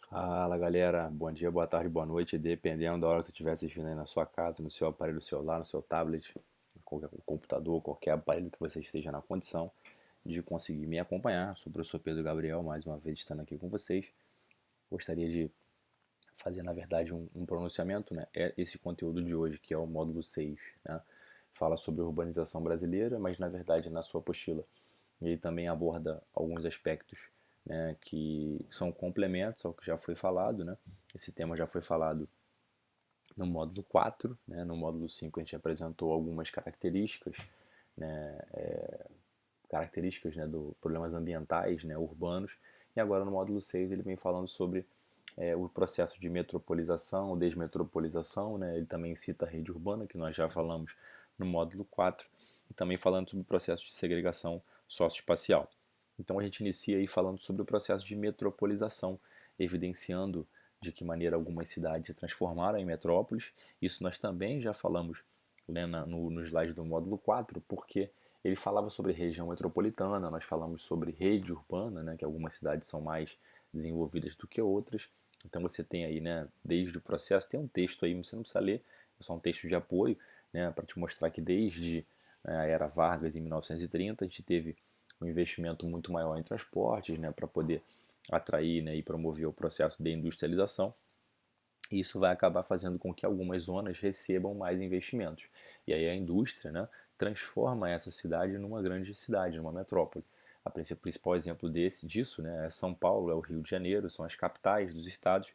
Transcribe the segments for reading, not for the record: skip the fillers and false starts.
Fala galera, bom dia, boa tarde, boa noite, dependendo da hora que você estiver assistindo aí na sua casa, no seu aparelho celular, no seu tablet, qualquer computador, qualquer aparelho que você esteja na condição de conseguir me acompanhar. Sou o professor Pedro Gabriel, mais uma vez estando aqui com vocês. Gostaria de fazer, na verdade, um pronunciamento, né? É esse conteúdo de hoje, que é o módulo 6, né? Fala sobre urbanização brasileira, mas na verdade na sua apostila ele também aborda alguns aspectos, né, que são complementos ao que já foi falado, né? Esse tema já foi falado no módulo 4, né? No módulo 5 a gente apresentou algumas características, né, características, né, do problemas ambientais, né, urbanos, e agora no módulo 6 ele vem falando sobre o processo de metropolização, desmetropolização, né? Ele também cita a rede urbana, que nós já falamos no módulo 4, e também falando sobre o processo de segregação socioespacial. Então a gente inicia aí falando sobre o processo de metropolização, evidenciando de que maneira algumas cidades se transformaram em metrópoles. Isso nós também já falamos, né, no slide do módulo 4, porque ele falava sobre região metropolitana, nós falamos sobre rede urbana, né, que algumas cidades são mais desenvolvidas do que outras. Então você tem aí, né, desde o processo, tem um texto aí, você não precisa ler, é só um texto de apoio, né, para te mostrar que desde a era Vargas, em 1930, a gente teve um investimento muito maior em transportes, né, para poder atrair, né, e promover o processo de industrialização. E isso vai acabar fazendo com que algumas zonas recebam mais investimentos. E aí a indústria, né, transforma essa cidade numa grande cidade, numa metrópole. O principal exemplo disso, né, é São Paulo, é o Rio de Janeiro, são as capitais dos estados,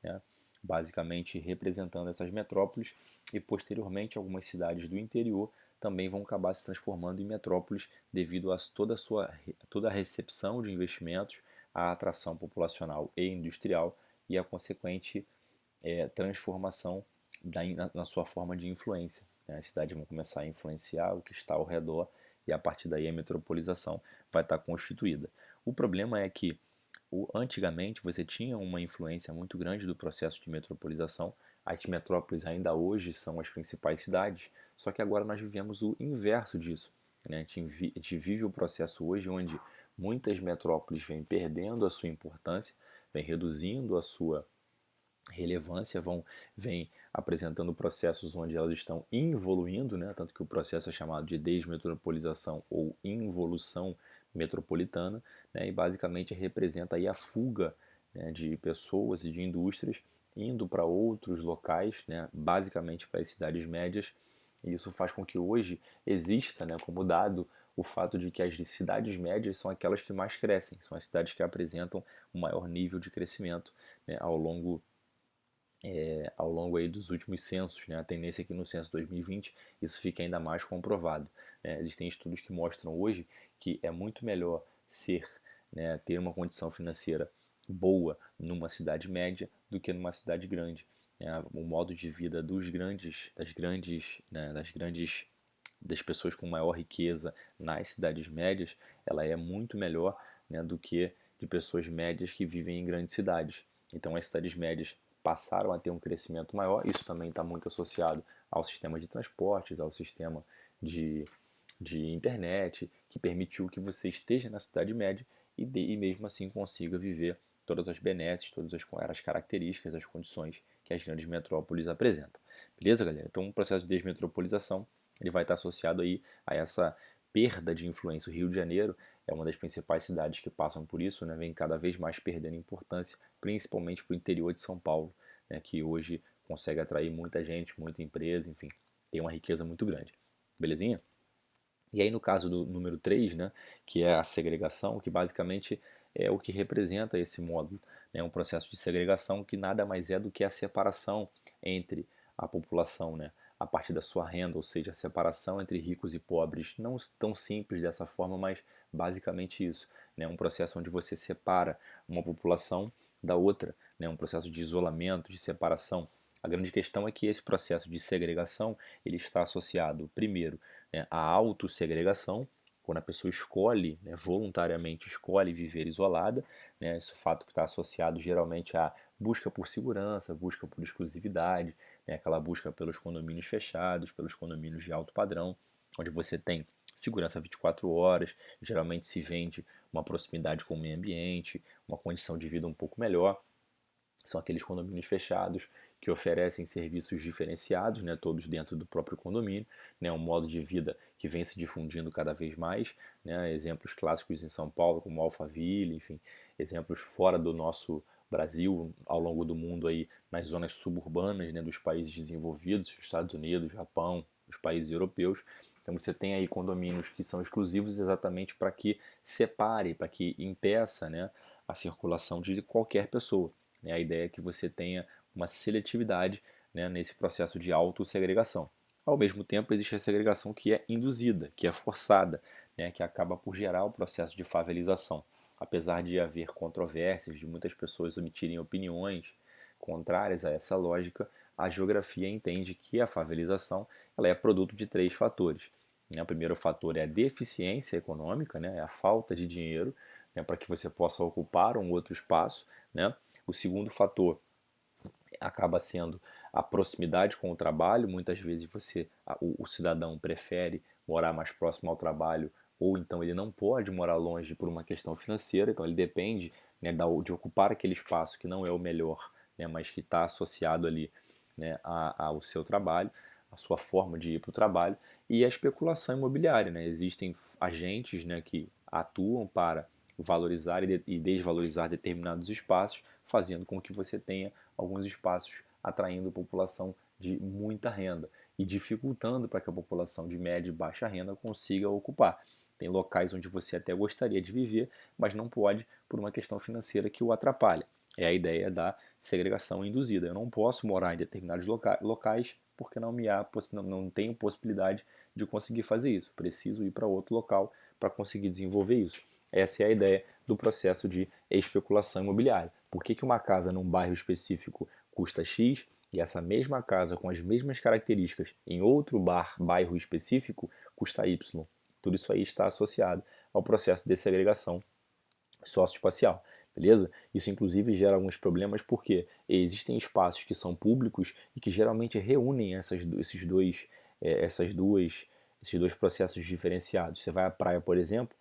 né, basicamente representando essas metrópoles, e posteriormente algumas cidades do interior também vão acabar se transformando em metrópoles devido a toda a recepção de investimentos, a atração populacional e industrial e a consequente transformação na sua forma de influência, né? As cidades vão começar a influenciar o que está ao redor e a partir daí a metropolização vai estar constituída. O problema é que antigamente você tinha uma influência muito grande do processo de metropolização. As metrópoles ainda hoje são as principais cidades, só que agora nós vivemos o inverso disso, né? A gente vive o processo hoje onde muitas metrópoles vêm perdendo a sua importância, vêm reduzindo a sua relevância, vem apresentando processos onde elas estão involuindo, né? Tanto que o processo é chamado de desmetropolização ou involução metropolitana, né? E basicamente representa aí a fuga, né, de pessoas e de indústrias indo para outros locais, né, basicamente para as cidades médias, e isso faz com que hoje exista, né, como dado o fato de que as cidades médias são aquelas que mais crescem, são as cidades que apresentam o maior nível de crescimento, né, ao longo aí dos últimos censos, né? A tendência aqui no censo 2020, isso fica ainda mais comprovado, né? Existem estudos que mostram hoje que é muito melhor né, ter uma condição financeira boa numa cidade média do que numa cidade grande, né? O modo de vida das pessoas com maior riqueza nas cidades médias, ela é muito melhor, né, do que de pessoas médias que vivem em grandes cidades. Então as cidades médias passaram a ter um crescimento maior, isso também está muito associado ao sistema de transportes, ao sistema de, de internet, que permitiu que você esteja na cidade média e mesmo assim consiga viver todas as benesses, todas as características, as condições que as grandes metrópoles apresentam. Beleza, galera? Então, o processo de desmetropolização ele vai estar associado aí a essa perda de influência. O Rio de Janeiro é uma das principais cidades que passam por isso, né? Vem cada vez mais perdendo importância, principalmente para o interior de São Paulo, né? Que hoje consegue atrair muita gente, muita empresa, enfim, tem uma riqueza muito grande. Belezinha? E aí no caso do número 3, né, que é a segregação, que basicamente é o que representa esse módulo, né, um processo de segregação que nada mais é do que a separação entre a população, né, a partir da sua renda, ou seja, a separação entre ricos e pobres, não tão simples dessa forma, mas basicamente isso, né, um processo onde você separa uma população da outra, né, um processo de isolamento, de separação. A grande questão é que esse processo de segregação ele está associado, primeiro, né, à autossegregação, quando a pessoa escolhe, né, voluntariamente escolhe viver isolada, né, esse fato que está associado geralmente à busca por segurança, busca por exclusividade, né, aquela busca pelos condomínios fechados, pelos condomínios de alto padrão, onde você tem segurança 24 horas, geralmente se vende uma proximidade com o meio ambiente, uma condição de vida um pouco melhor. São aqueles condomínios fechados que oferecem serviços diferenciados, né, todos dentro do próprio condomínio, né, um modo de vida que vem se difundindo cada vez mais, né, exemplos clássicos em São Paulo como Alphaville, enfim, exemplos fora do nosso Brasil, ao longo do mundo aí, nas zonas suburbanas, né, dos países desenvolvidos, Estados Unidos, Japão, os países europeus. Então você tem aí condomínios que são exclusivos exatamente para que separe, para que impeça, né, a circulação de qualquer pessoa. Né? A ideia é que você tenha uma seletividade, né, nesse processo de autossegregação. Ao mesmo tempo, existe a segregação que é induzida, que é forçada, né, que acaba por gerar o processo de favelização. Apesar de haver controvérsias, de muitas pessoas emitirem opiniões contrárias a essa lógica, a geografia entende que a favelização ela é produto de 3 fatores. Né? O primeiro fator é a deficiência econômica, né, é a falta de dinheiro, né, para que você possa ocupar um outro espaço. Né? O segundo fator acaba sendo a proximidade com o trabalho. Muitas vezes o cidadão prefere morar mais próximo ao trabalho, ou então ele não pode morar longe por uma questão financeira, então ele depende, né, de ocupar aquele espaço que não é o melhor, né, mas que está associado ali, né, ao seu trabalho, a sua forma de ir para o trabalho. E a especulação imobiliária, né? Existem agentes, né, que atuam para valorizar e desvalorizar determinados espaços, fazendo com que você tenha alguns espaços atraindo população de muita renda e dificultando para que a população de média e baixa renda consiga ocupar. Tem locais onde você até gostaria de viver, mas não pode por uma questão financeira que o atrapalha. É a ideia da segregação induzida. Eu não posso morar em determinados locais porque não tenho possibilidade de conseguir fazer isso. Preciso ir para outro local para conseguir desenvolver isso. Essa é a ideia do processo de especulação imobiliária. Por que uma casa num bairro específico custa X e essa mesma casa com as mesmas características em outro bairro específico custa Y? Tudo isso aí está associado ao processo de segregação socioespacial, beleza? Isso inclusive gera alguns problemas porque existem espaços que são públicos e que geralmente reúnem esses dois processos diferenciados. Você vai à praia, por exemplo,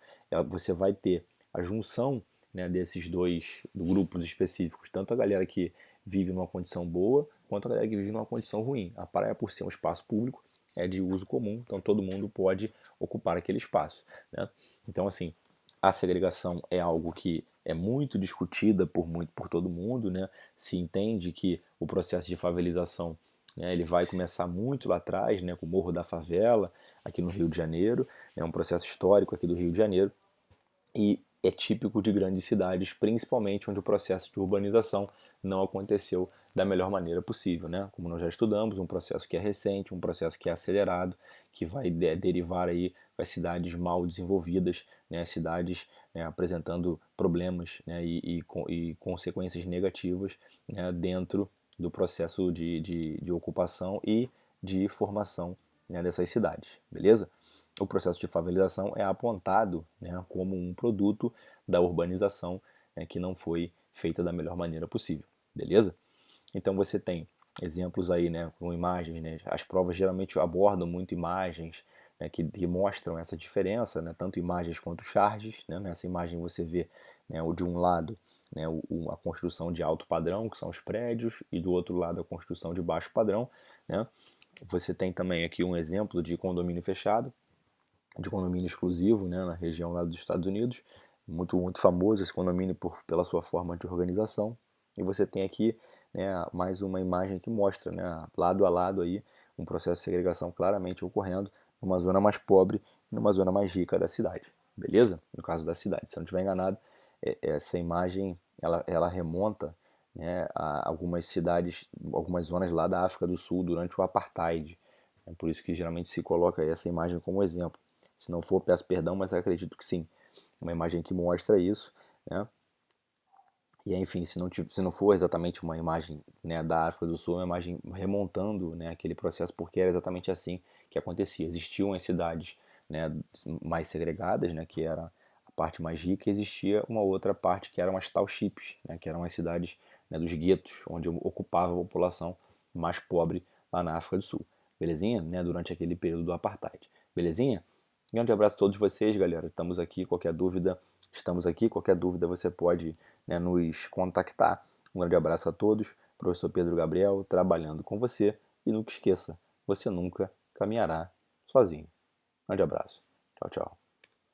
você vai ter a junção, né, desses dois grupos específicos, tanto a galera que vive numa condição boa quanto a galera que vive numa condição ruim. A praia, por ser um espaço público, é de uso comum, então todo mundo pode ocupar aquele espaço, né? Então, assim, a segregação é algo que é muito discutida por todo mundo, né? Se entende que o processo de favelização, né, ele vai começar muito lá atrás, né, com o Morro da Favela, aqui no Rio de Janeiro, é um processo histórico aqui do Rio de Janeiro, e é típico de grandes cidades, principalmente onde o processo de urbanização não aconteceu da melhor maneira possível, né? Como nós já estudamos, um processo que é recente, um processo que é acelerado, que vai derivar aí as cidades mal desenvolvidas, né? Cidades, né, apresentando problemas, né, e consequências negativas, né, dentro do processo de ocupação e de formação, né, dessas cidades, beleza? O processo de favelização é apontado, né, como um produto da urbanização, né, que não foi feita da melhor maneira possível, beleza? Então você tem exemplos aí, né, com imagens, né, as provas geralmente abordam muito imagens, né, que mostram essa diferença, né, tanto imagens quanto charges, né, nessa imagem você vê, né, de um lado, né, a construção de alto padrão, que são os prédios, e do outro lado a construção de baixo padrão, né? Você tem também aqui um exemplo de condomínio fechado, de condomínio exclusivo, né, na região lá dos Estados Unidos, muito famoso esse condomínio pela sua forma de organização. E você tem aqui, né, mais uma imagem que mostra, né, lado a lado aí, um processo de segregação claramente ocorrendo numa zona mais pobre e numa zona mais rica da cidade, beleza? No caso da cidade, se eu não estiver enganado, essa imagem ela remonta, né, a algumas cidades, algumas zonas lá da África do Sul durante o Apartheid. É por isso que geralmente se coloca essa imagem como exemplo. Se não for, peço perdão, mas acredito que sim. Uma imagem que mostra isso, né? E enfim, se não for exatamente uma imagem, né, da África do Sul, é uma imagem remontando, né, aquele processo, porque era exatamente assim que acontecia. Existiam as cidades, né, mais segregadas, né, que era a parte mais rica, e existia uma outra parte que eram as townships, né, que eram as cidades, né, dos guetos, onde ocupava a população mais pobre lá na África do Sul. Belezinha? Né, durante aquele período do Apartheid. Belezinha? Grande abraço a todos vocês, galera. Estamos aqui, qualquer dúvida você pode, né, nos contactar Um grande abraço a todos. Professor Pedro Gabriel, trabalhando com você. E nunca esqueça, você nunca caminhará sozinho. Grande abraço. Tchau, tchau.